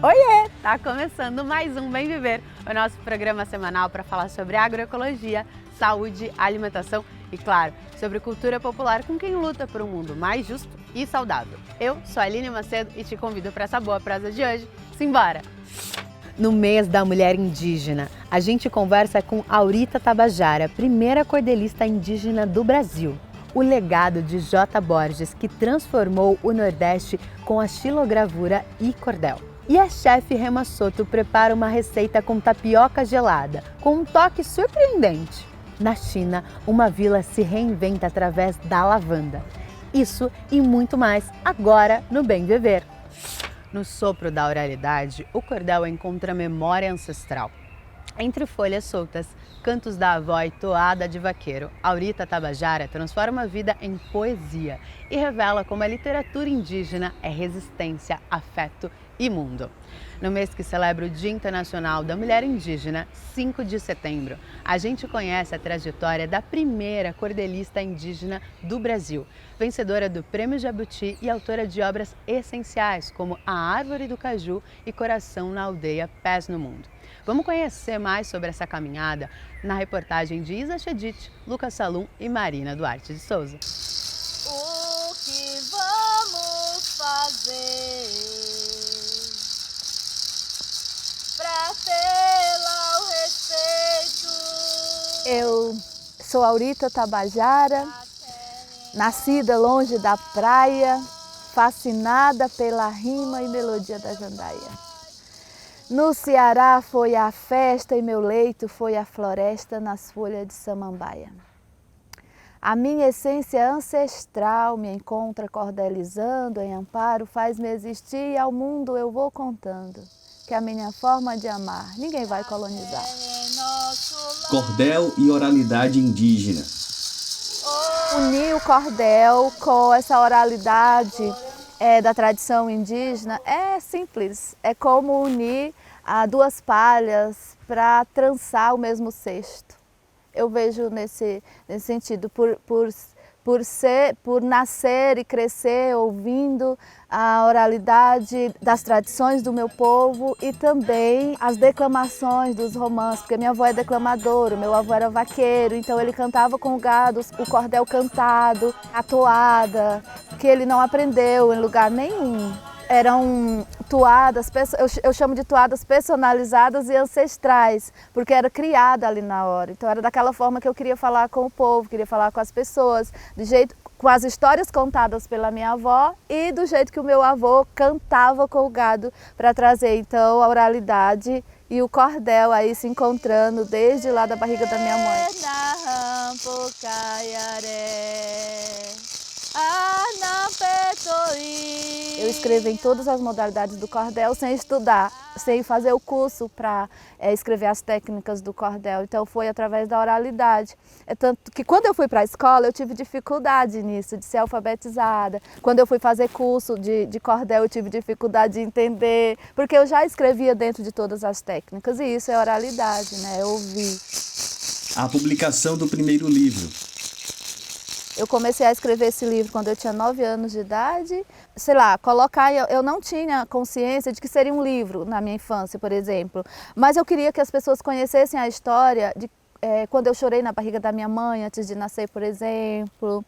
Oiê! Tá começando mais um Bem Viver, o nosso programa semanal para falar sobre agroecologia, saúde, alimentação e, claro, sobre cultura popular com quem luta por um mundo mais justo e saudável. Eu sou a Aline Macedo e te convido para essa boa prosa de hoje. Simbora! No mês da mulher indígena, a gente conversa com Aurita Tabajara, primeira cordelista indígena do Brasil. O legado de J. Borges, que transformou o Nordeste com a xilogravura e cordel. E a chefe Rema Soto prepara uma receita com tapioca gelada, com um toque surpreendente. Na China, uma vila se reinventa através da lavanda. Isso e muito mais agora no Bem Viver. No sopro da oralidade, o cordel encontra memória ancestral. Entre folhas soltas, cantos da avó e toada de vaqueiro, Aurita Tabajara transforma a vida em poesia e revela como a literatura indígena é resistência, afeto e mundo. No mês que celebra o Dia Internacional da Mulher Indígena, 5 de setembro, a gente conhece a trajetória da primeira cordelista indígena do Brasil, vencedora do Prêmio Jabuti e autora de obras essenciais como A Árvore do Caju e Coração na Aldeia Pés no Mundo. Vamos conhecer mais sobre essa caminhada na reportagem de Isa Chedid, Lucas Salum e Marina Duarte de Souza. O que vamos fazer pra ter lá o respeito? Eu sou Aurita Tabajara, nascida longe da praia, fascinada pela rima e melodia da jandaia. No Ceará foi a festa e meu leito foi a floresta nas folhas de samambaia. A minha essência ancestral me encontra cordelizando em amparo, faz-me existir e ao mundo eu vou contando que a minha forma de amar ninguém vai colonizar. Cordel e oralidade indígena. Unir o cordel com essa oralidade da tradição indígena é simples, é como unir duas palhas para trançar o mesmo cesto. Eu vejo nesse sentido, por nascer e crescer ouvindo a oralidade das tradições do meu povo e também as declamações dos romances, porque minha avó é declamadora, meu avô era vaqueiro, então ele cantava com o gado, o cordel cantado, a toada, que ele não aprendeu em lugar nenhum. Eram toadas, eu chamo de toadas personalizadas e ancestrais, porque era criada ali na hora. Então era daquela forma que eu queria falar com o povo, queria falar com as pessoas, com as histórias contadas pela minha avó e do jeito que o meu avô cantava com o gado para trazer então a oralidade e o cordel aí se encontrando desde lá da barriga da minha mãe. Eu escrevo em todas as modalidades do cordel sem estudar, sem fazer o curso para escrever as técnicas do cordel. Então foi através da oralidade. É tanto que quando eu fui para a escola eu tive dificuldade nisso, de ser alfabetizada. Quando eu fui fazer curso de cordel eu tive dificuldade de entender, porque eu já escrevia dentro de todas as técnicas e isso é oralidade, né? É ouvir. A publicação do primeiro livro. Eu comecei a escrever esse livro quando eu tinha 9 anos de idade. Sei lá, eu não tinha consciência de que seria um livro na minha infância, por exemplo. Mas eu queria que as pessoas conhecessem a história de quando eu chorei na barriga da minha mãe antes de nascer, por exemplo.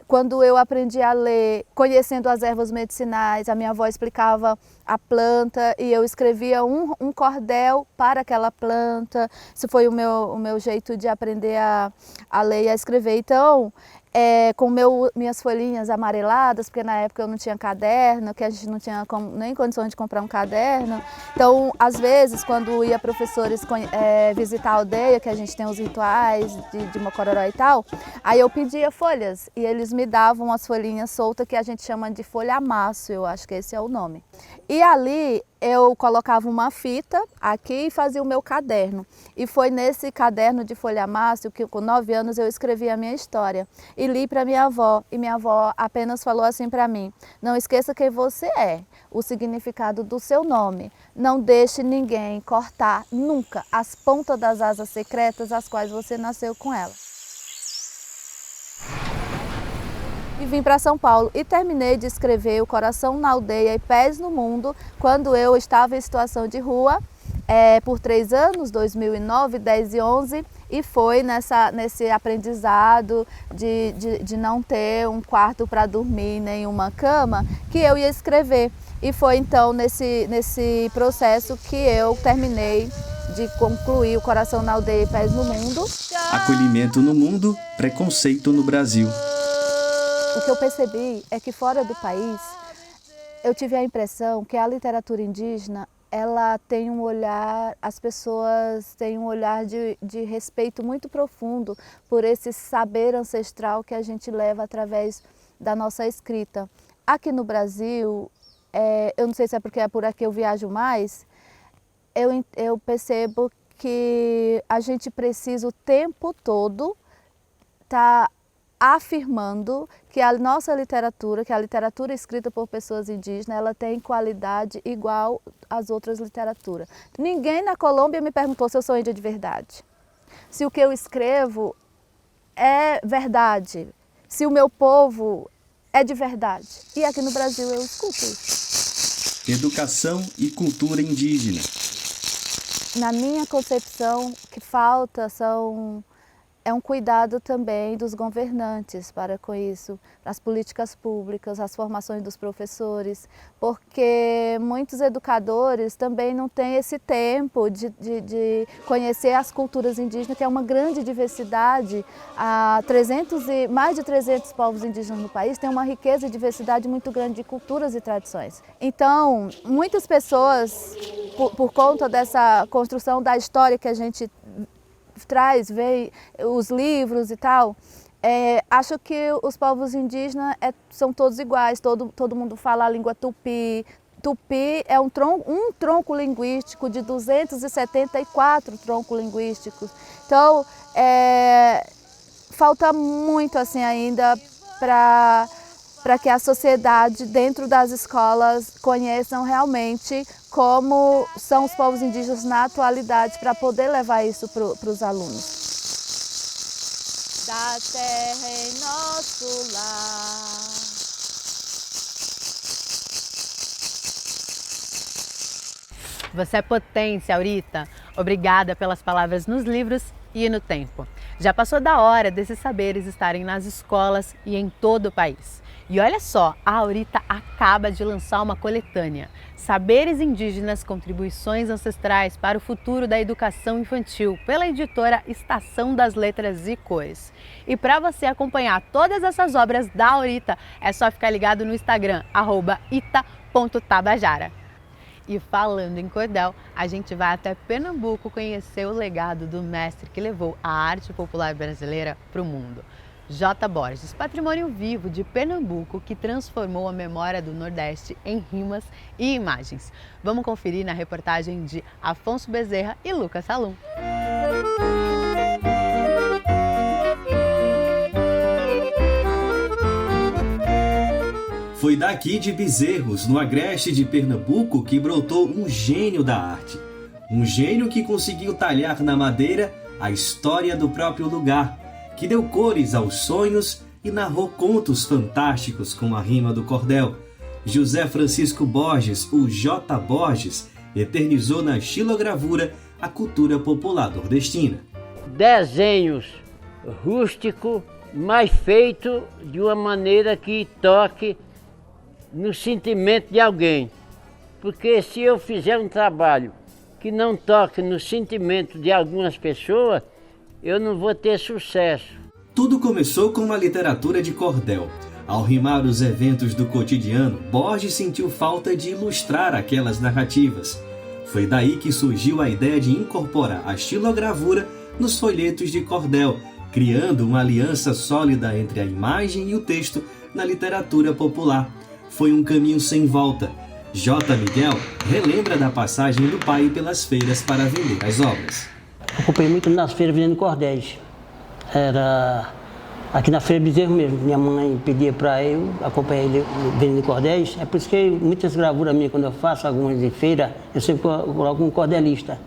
Quando eu aprendi a ler, conhecendo as ervas medicinais, a minha avó explicava a planta e eu escrevia um cordel para aquela planta. Isso foi o meu jeito de aprender a ler e a escrever. Então, com minhas folhinhas amareladas, porque na época eu não tinha caderno, que a gente não tinha nem condições de comprar um caderno. Então, às vezes, quando ia professores visitar a aldeia, que a gente tem os rituais de Mocororó e tal, aí eu pedia folhas e eles me davam as folhinhas soltas que a gente chama de folha-maço, eu acho que esse é o nome. E ali eu colocava uma fita aqui e fazia o meu caderno. E foi nesse caderno de folha-maço que com 9 anos eu escrevi a minha história. E li para minha avó. E minha avó apenas falou assim para mim: não esqueça quem você é, o significado do seu nome. Não deixe ninguém cortar nunca as pontas das asas secretas as quais você nasceu com elas. E vim para São Paulo e terminei de escrever O Coração na Aldeia e Pés no Mundo quando eu estava em situação de rua por 3 anos, 2009, 10 e 11, e foi nesse aprendizado de não ter um quarto para dormir nem uma cama que eu ia escrever. E foi então nesse processo que eu terminei de concluir O Coração na Aldeia e Pés no Mundo. Acolhimento no mundo, preconceito no Brasil. O que eu percebi é que fora do país, eu tive a impressão que a literatura indígena, ela tem um olhar, as pessoas têm um olhar de respeito muito profundo por esse saber ancestral que a gente leva através da nossa escrita. Aqui no Brasil, eu não sei se é porque é por aqui eu viajo mais, eu percebo que a gente precisa o tempo todo estar afirmando que a nossa literatura, que a literatura escrita por pessoas indígenas, ela tem qualidade igual às outras literaturas. Ninguém na Colômbia me perguntou se eu sou índia de verdade, se o que eu escrevo é verdade, se o meu povo é de verdade. E aqui no Brasil eu escuto isso. Educação e cultura indígena. Na minha concepção, o que falta é um cuidado também dos governantes para com isso, as políticas públicas, as formações dos professores, porque muitos educadores também não têm esse tempo de conhecer as culturas indígenas, que é uma grande diversidade. Há mais de 300 povos indígenas no país, tem uma riqueza e diversidade muito grande de culturas e tradições. Então, muitas pessoas, por conta dessa construção da história que a gente traz, vê os livros e tal, acho que os povos indígenas são todos iguais, todo mundo fala a língua tupi. Tupi é um tronco linguístico de 274 troncos linguísticos. Então, falta muito assim ainda para que a sociedade, dentro das escolas, conheçam realmente como são os povos indígenas na atualidade, para poder levar isso para os alunos. Da terra em nosso lar. Você é potência, Aurita. Obrigada pelas palavras nos livros e no tempo. Já passou da hora desses saberes estarem nas escolas e em todo o país. E olha só, a Aurita acaba de lançar uma coletânea, Saberes Indígenas, Contribuições Ancestrais para o Futuro da Educação Infantil, pela editora Estação das Letras e Cores. E para você acompanhar todas essas obras da Aurita, é só ficar ligado no Instagram, @ita.tabajara. E falando em cordel, a gente vai até Pernambuco conhecer o legado do mestre que levou a arte popular brasileira para o mundo. J. Borges, patrimônio vivo de Pernambuco que transformou a memória do Nordeste em rimas e imagens. Vamos conferir na reportagem de Afonso Bezerra e Lucas Salum. Foi daqui de Bezerros, no agreste de Pernambuco, que brotou um gênio da arte. Um gênio que conseguiu talhar na madeira a história do próprio lugar, que deu cores aos sonhos e narrou contos fantásticos com a rima do cordel. José Francisco Borges, o J. Borges, eternizou na xilogravura a cultura popular nordestina. Desenhos rústicos, mas feito de uma maneira que toque no sentimento de alguém. Porque se eu fizer um trabalho que não toque no sentimento de algumas pessoas, eu não vou ter sucesso. Tudo começou com uma literatura de cordel. Ao rimar os eventos do cotidiano, Borges sentiu falta de ilustrar aquelas narrativas. Foi daí que surgiu a ideia de incorporar a xilogravura nos folhetos de cordel, criando uma aliança sólida entre a imagem e o texto na literatura popular. Foi um caminho sem volta. J. Miguel relembra da passagem do pai pelas feiras para vender as obras. Acompanhei muito nas feiras vendendo cordéis. Era aqui na Feira Bezerro mesmo. Minha mãe pedia para eu acompanhar ele vendendo cordéis. É por isso que muitas gravuras minhas, quando eu faço algumas em feira, eu sempre coloco um cordelista.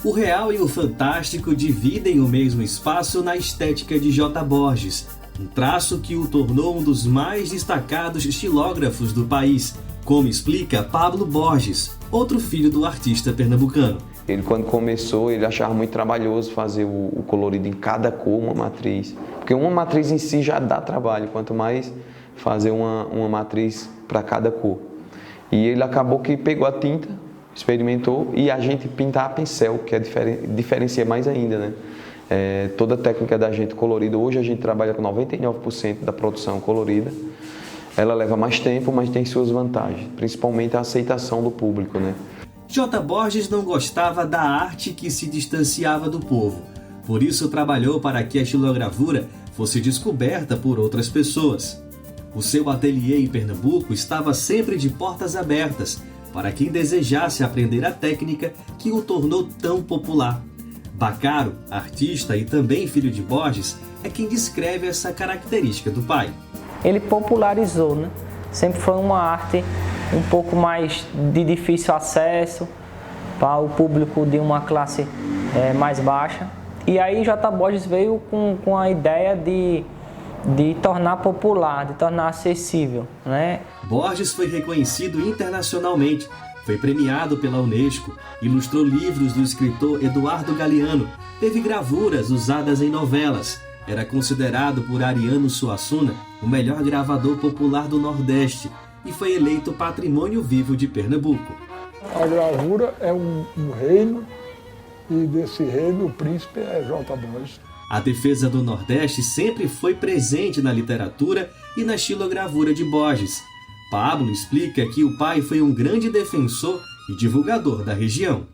O real e o fantástico dividem o mesmo espaço na estética de J. Borges. um traço que o tornou um dos mais destacados xilógrafos do país, como explica Pablo Borges, outro filho do artista pernambucano. Ele, quando começou, ele achava muito trabalhoso fazer o colorido em cada cor, uma matriz. Porque uma matriz em si já dá trabalho, quanto mais fazer uma matriz para cada cor. E ele acabou que pegou a tinta, experimentou, e a gente pintar a pincel, que diferencia mais ainda, né? Toda a técnica da gente colorida, hoje a gente trabalha com 99% da produção colorida. Ela leva mais tempo, mas tem suas vantagens, principalmente a aceitação do público, né? J. Borges não gostava da arte que se distanciava do povo. Por isso trabalhou para que a xilogravura fosse descoberta por outras pessoas. O seu ateliê em Pernambuco estava sempre de portas abertas para quem desejasse aprender a técnica que o tornou tão popular. Bacaro, artista e também filho de Borges, é quem descreve essa característica do pai. Ele popularizou, né? Sempre foi uma arte um pouco mais de difícil acesso para o público de uma classe mais baixa. E aí J. Borges veio com a ideia de tornar popular, de tornar acessível, né? Borges foi reconhecido internacionalmente, foi premiado pela Unesco, ilustrou livros do escritor Eduardo Galeano, teve gravuras usadas em novelas, era considerado por Ariano Suassuna o melhor gravador popular do Nordeste e foi eleito Patrimônio Vivo de Pernambuco. A gravura é um reino e desse reino o príncipe é J. Borges. A defesa do Nordeste sempre foi presente na literatura e na xilogravura de Borges. Pablo explica que o pai foi um grande defensor e divulgador da região.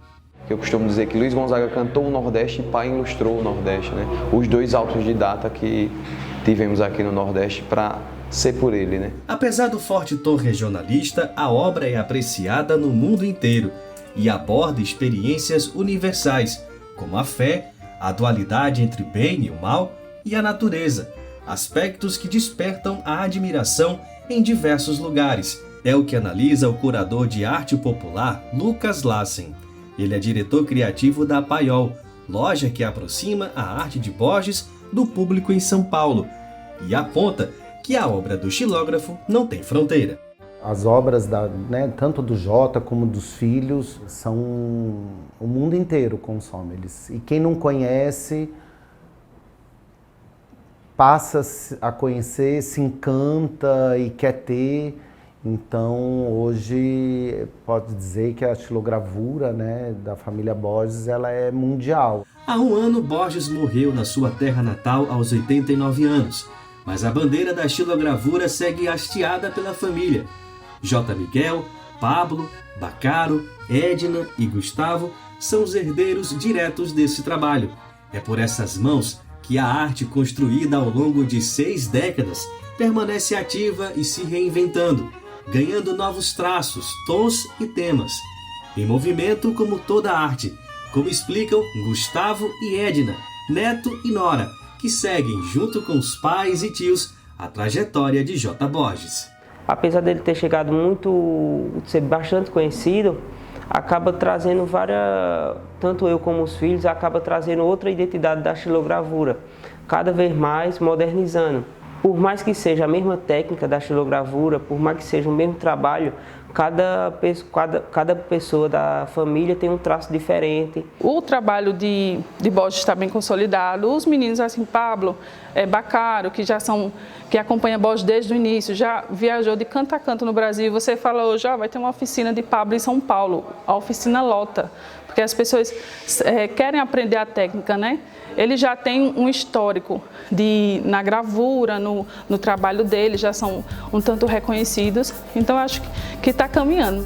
Eu costumo dizer que Luiz Gonzaga cantou o Nordeste e pai ilustrou o Nordeste, né? Os dois autodidata que tivemos aqui no Nordeste para ser por ele, né? Apesar do forte tom regionalista, a obra é apreciada no mundo inteiro e aborda experiências universais, como a fé, a dualidade entre o bem e o mal e a natureza, aspectos que despertam a admiração em diversos lugares. É o que analisa o curador de arte popular Lucas Lassen. Ele é diretor criativo da Paiol, loja que aproxima a arte de Borges do público em São Paulo, e aponta que a obra do xilógrafo não tem fronteira. As obras tanto do Jota como dos filhos são o mundo inteiro consome eles. E quem não conhece passa a conhecer, se encanta e quer ter. Então hoje pode dizer que a xilogravura da família Borges ela é mundial. Há um ano Borges morreu na sua terra natal aos 89 anos, mas a bandeira da xilogravura segue hasteada pela família. J. Miguel, Pablo, Bacaro, Edna e Gustavo são os herdeiros diretos desse trabalho. É por essas mãos que a arte construída ao longo de 6 décadas permanece ativa e se reinventando, ganhando novos traços, tons e temas. Em movimento como toda arte, como explicam Gustavo e Edna, neto e nora, que seguem junto com os pais e tios a trajetória de J. Borges. Apesar dele ter chegado ser bastante conhecido, acaba trazendo tanto eu como os filhos, acaba trazendo outra identidade da xilogravura, cada vez mais modernizando. Por mais que seja a mesma técnica da xilogravura, por mais que seja o mesmo trabalho, cada pessoa da família tem um traço diferente. O trabalho de Borges está bem consolidado. Os meninos assim, Pablo, Bacaro, que acompanha Borges desde o início, já viajou de canto a canto no Brasil. Você fala hoje, vai ter uma oficina de Pablo em São Paulo. A oficina lota, porque as pessoas querem aprender a técnica, né? Ele já tem um histórico na gravura, no trabalho dele, já são um tanto reconhecidos. Então, acho que está caminhando.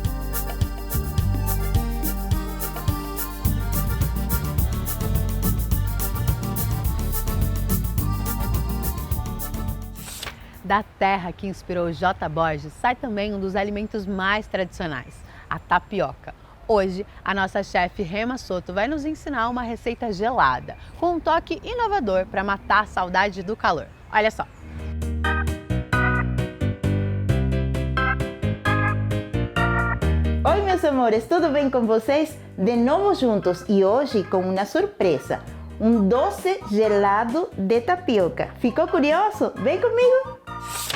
Da terra que inspirou J. Borges, sai também um dos alimentos mais tradicionais, a tapioca. Hoje, a nossa chefe Rema Soto vai nos ensinar uma receita gelada, com um toque inovador para matar a saudade do calor. Olha só! Oi, meus amores, tudo bem com vocês? De novo juntos e hoje com uma surpresa. um doce gelado de tapioca. Ficou curioso? Vem comigo!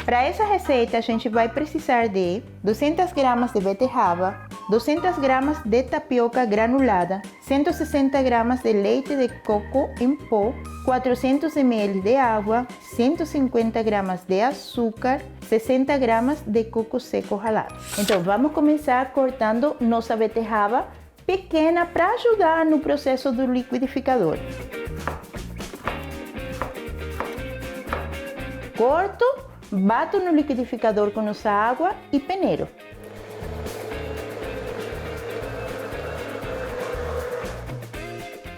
Para essa receita, a gente vai precisar de 200 gramas de beterraba, 200 gramas de tapioca granulada, 160 gramas de leite de coco em pó, 400 ml de água, 150 gramas de açúcar, 60 gramas de coco seco ralado. Então, vamos começar cortando nossa beterraba pequena para ajudar no processo do liquidificador. Corto, bato no liquidificador com nossa água e peneiro.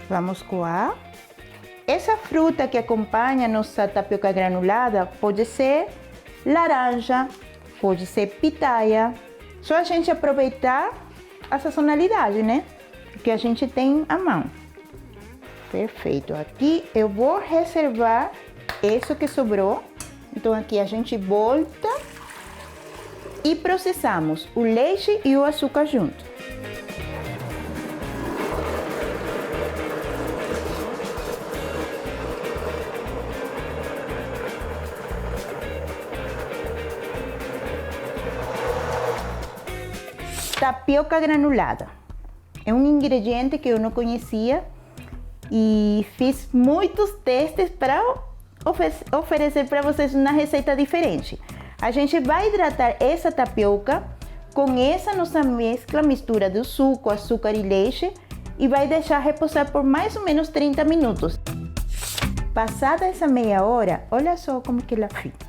Vamos coar. Essa fruta que acompanha nossa tapioca granulada pode ser laranja, pode ser pitaia. Só a gente aproveitar a sazonalidade, né? Que a gente tem à mão. Perfeito. Aqui eu vou reservar isso que sobrou. Então aqui a gente volta e processamos o leite e o açúcar junto. Tapioca granulada. É um ingrediente que eu não conhecia e fiz muitos testes para oferecer para vocês uma receita diferente. A gente vai hidratar essa tapioca com essa nossa mistura do suco, açúcar e leite e vai deixar repousar por mais ou menos 30 minutos. Passada essa meia hora, olha só como que ela fica.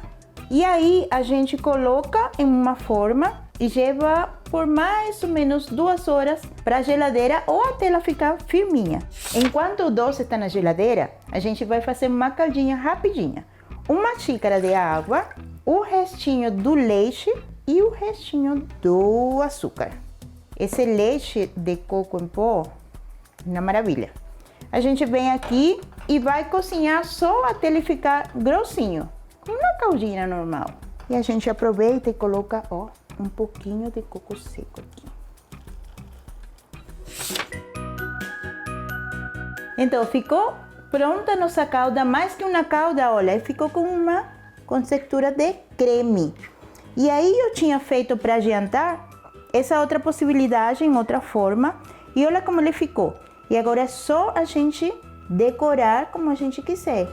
E aí a gente coloca em uma forma e leva por mais ou menos 2 horas para a geladeira ou até ela ficar firminha. Enquanto o doce está na geladeira, a gente vai fazer uma caldinha rapidinha. 1 xícara de água, o restinho do leite e o restinho do açúcar. Esse leite de coco em pó, uma maravilha. A gente vem aqui e vai cozinhar só até ele ficar grossinho, uma caldinha normal. E a gente aproveita e coloca, ó, um pouquinho de coco seco aqui. Então, ficou pronta a nossa calda, mais que uma calda, olha, ficou com uma textura de creme. E aí eu tinha feito para jantar essa outra possibilidade em outra forma e olha como ele ficou. E agora é só a gente decorar como a gente quiser.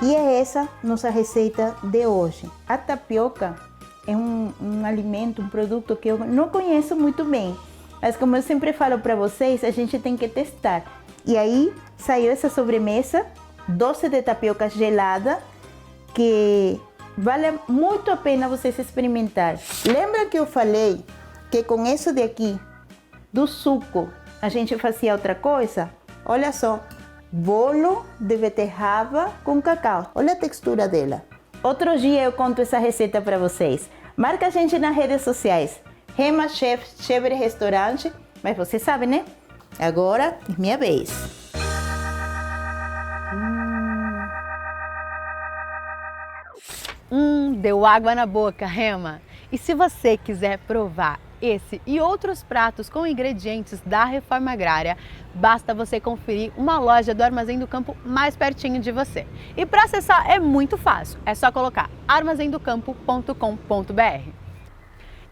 E é essa nossa receita de hoje. A tapioca é um alimento, um produto que eu não conheço muito bem. Mas como eu sempre falo para vocês, a gente tem que testar. E aí saiu essa sobremesa, doce de tapioca gelada, que vale muito a pena vocês experimentar. Lembra que eu falei que com isso daqui, do suco, a gente fazia outra coisa? Olha só. Bolo de beterraba com cacau. Olha a textura dela. Outro dia eu conto essa receita para vocês. Marca a gente nas redes sociais. Rema Chef, Chevre Restaurante. Mas você sabe, né? Agora é minha vez. Deu água na boca, Rema. E se você quiser provar esse e outros pratos com ingredientes da Reforma Agrária, basta você conferir uma loja do Armazém do Campo mais pertinho de você. E para acessar é muito fácil, é só colocar armazendocampo.com.br.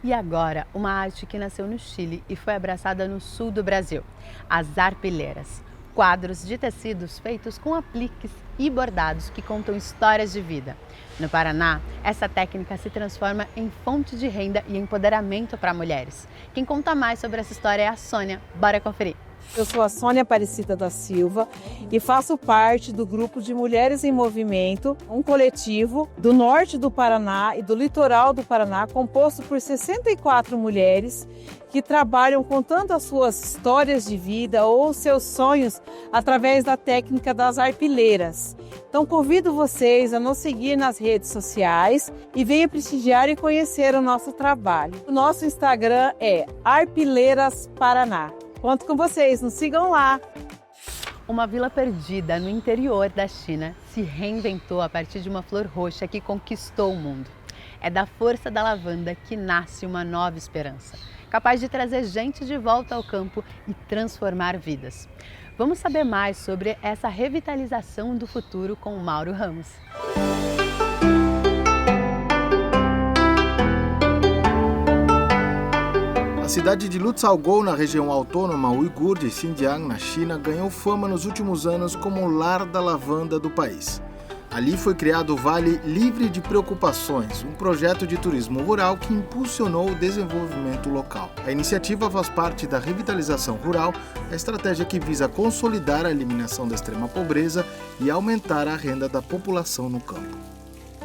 E agora, uma arte que nasceu no Chile e foi abraçada no sul do Brasil, as arpilheiras. Quadros de tecidos feitos com apliques e bordados que contam histórias de vida. No Paraná, essa técnica se transforma em fonte de renda e empoderamento para mulheres. Quem conta mais sobre essa história é a Sônia. Bora conferir! Eu sou a Sônia Aparecida da Silva e faço parte do grupo de Mulheres em Movimento, um coletivo do norte do Paraná e do litoral do Paraná, composto por 64 mulheres que trabalham contando as suas histórias de vida ou seus sonhos através da técnica das arpilheiras. Então convido vocês a nos seguir nas redes sociais e venha prestigiar e conhecer o nosso trabalho. O nosso Instagram é Arpileiras Paraná. Conto com vocês, nos sigam lá! Uma vila perdida no interior da China se reinventou a partir de uma flor roxa que conquistou o mundo. É da força da lavanda que nasce uma nova esperança. capaz de trazer gente de volta ao campo e transformar vidas. Vamos saber mais sobre essa revitalização do futuro com o Mauro Ramos. A cidade de Lutzaugou, na região autônoma uigur de Xinjiang, na China, ganhou fama nos últimos anos como o lar da lavanda do país. Ali foi criado o Vale Livre de Preocupações, um projeto de turismo rural que impulsionou o desenvolvimento local. A iniciativa faz parte da revitalização rural, a estratégia que visa consolidar a eliminação da extrema pobreza e aumentar a renda da população no campo.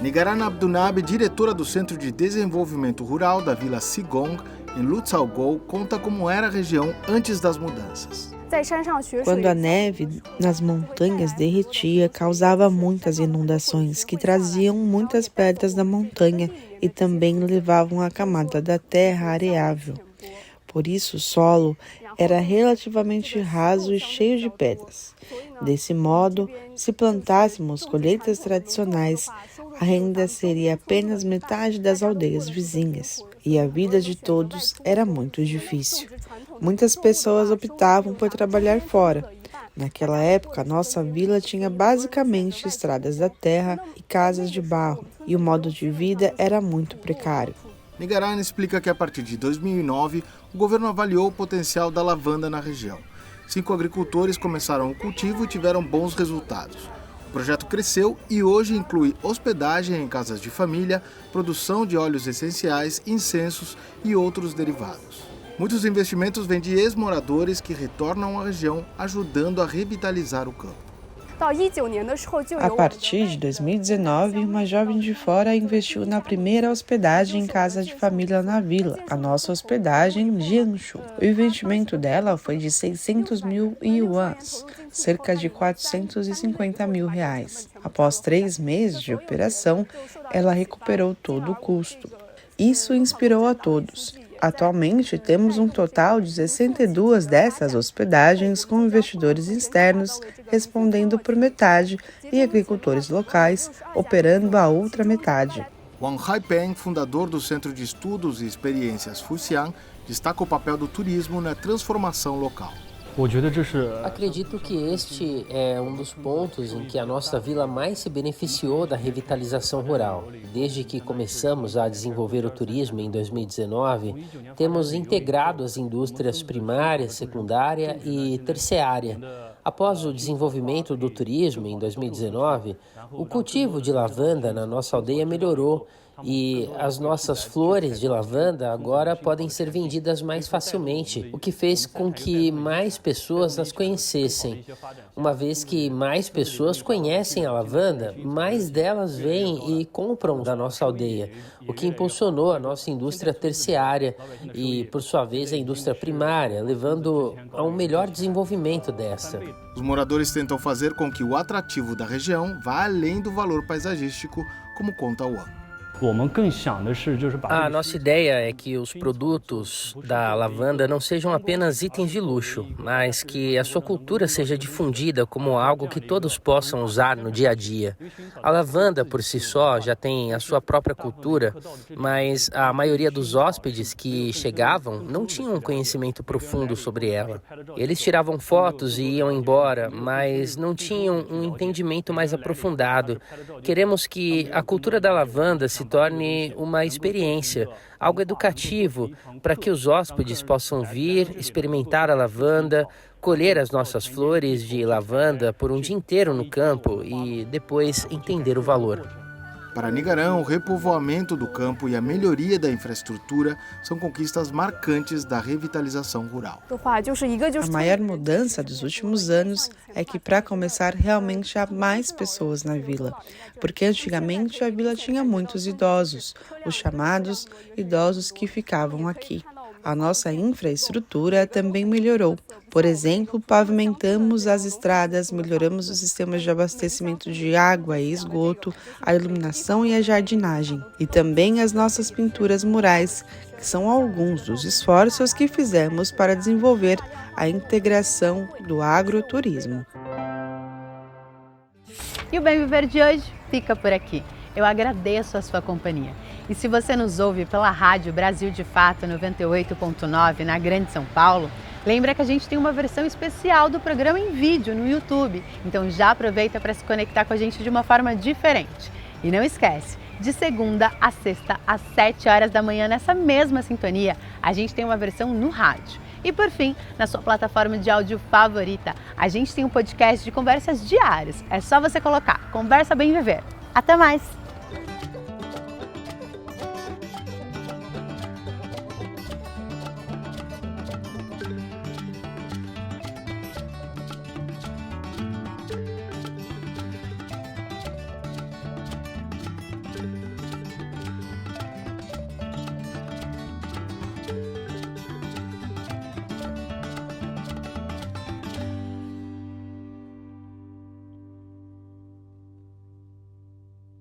Nigaran Abdunabe, diretora do Centro de Desenvolvimento Rural da Vila Sigong, em Lutzaugou, conta como era a região antes das mudanças. Quando a neve nas montanhas derretia, causava muitas inundações que traziam muitas pedras da montanha e também levavam a camada da terra areável. Por isso, o solo era relativamente raso e cheio de pedras. Desse modo, se plantássemos colheitas tradicionais, a renda seria apenas metade das aldeias vizinhas. E a vida de todos era muito difícil. Muitas pessoas optavam por trabalhar fora. Naquela época, nossa vila tinha basicamente estradas da terra e casas de barro, e o modo de vida era muito precário. Nigaran explica que a partir de 2009, o governo avaliou o potencial da lavanda na região. 5 agricultores começaram o cultivo e tiveram bons resultados. O projeto cresceu e hoje inclui hospedagem em casas de família, produção de óleos essenciais, incensos e outros derivados. Muitos investimentos vêm de ex-moradores que retornam à região, ajudando a revitalizar o campo. A partir de 2019, uma jovem de fora investiu na primeira hospedagem em casa de família na vila, a nossa hospedagem Jianshu. O investimento dela foi de 600 mil yuans, cerca de 450 mil reais. Após 3 meses de operação, ela recuperou todo o custo. Isso inspirou a todos. Atualmente, temos um total de 62 dessas hospedagens com investidores externos respondendo por metade e agricultores locais operando a outra metade. Wang Haipeng, fundador do Centro de Estudos e Experiências Fuxiang, destaca o papel do turismo na transformação local. Acredito que este é um dos pontos em que a nossa vila mais se beneficiou da revitalização rural. Desde que começamos a desenvolver o turismo em 2019, temos integrado as indústrias primária, secundária e terciária. Após o desenvolvimento do turismo em 2019, o cultivo de lavanda na nossa aldeia melhorou e as nossas flores de lavanda agora podem ser vendidas mais facilmente, o que fez com que mais pessoas as conhecessem. Uma vez que mais pessoas conhecem a lavanda, mais delas vêm e compram da nossa aldeia, o que impulsionou a nossa indústria terciária e, por sua vez, a indústria primária, levando a um melhor desenvolvimento dessa. Os moradores tentam fazer com que o atrativo da região vá além do valor paisagístico, como conta o Wang. A nossa ideia é que os produtos da lavanda não sejam apenas itens de luxo, mas que a sua cultura seja difundida como algo que todos possam usar no dia a dia. A lavanda, por si só, já tem a sua própria cultura, mas a maioria dos hóspedes que chegavam não tinham um conhecimento profundo sobre ela. Eles tiravam fotos e iam embora, mas não tinham um entendimento mais aprofundado. Queremos que a cultura da lavanda se torne uma experiência, algo educativo, para que os hóspedes possam vir, experimentar a lavanda, colher as nossas flores de lavanda por um dia inteiro no campo e depois entender o valor. Para Nigaran, o repovoamento do campo e a melhoria da infraestrutura são conquistas marcantes da revitalização rural. A maior mudança dos últimos anos é que, para começar, realmente há mais pessoas na vila, porque antigamente a vila tinha muitos idosos, os chamados idosos que ficavam aqui. A nossa infraestrutura também melhorou. Por exemplo, pavimentamos as estradas, melhoramos os sistemas de abastecimento de água e esgoto, a iluminação e a jardinagem. E também as nossas pinturas murais, que são alguns dos esforços que fizemos para desenvolver a integração do agroturismo. E o Bem Viver de hoje fica por aqui. Eu agradeço a sua companhia. E se você nos ouve pela rádio Brasil de Fato 98.9 na Grande São Paulo, lembra que a gente tem uma versão especial do programa em vídeo no YouTube. Então já aproveita para se conectar com a gente de uma forma diferente. E não esquece, de segunda a sexta às 7 horas da manhã, nessa mesma sintonia, a gente tem uma versão no rádio. E por fim, na sua plataforma de áudio favorita, a gente tem um podcast de conversas diárias. É só você colocar Conversa Bem Viver. Até mais!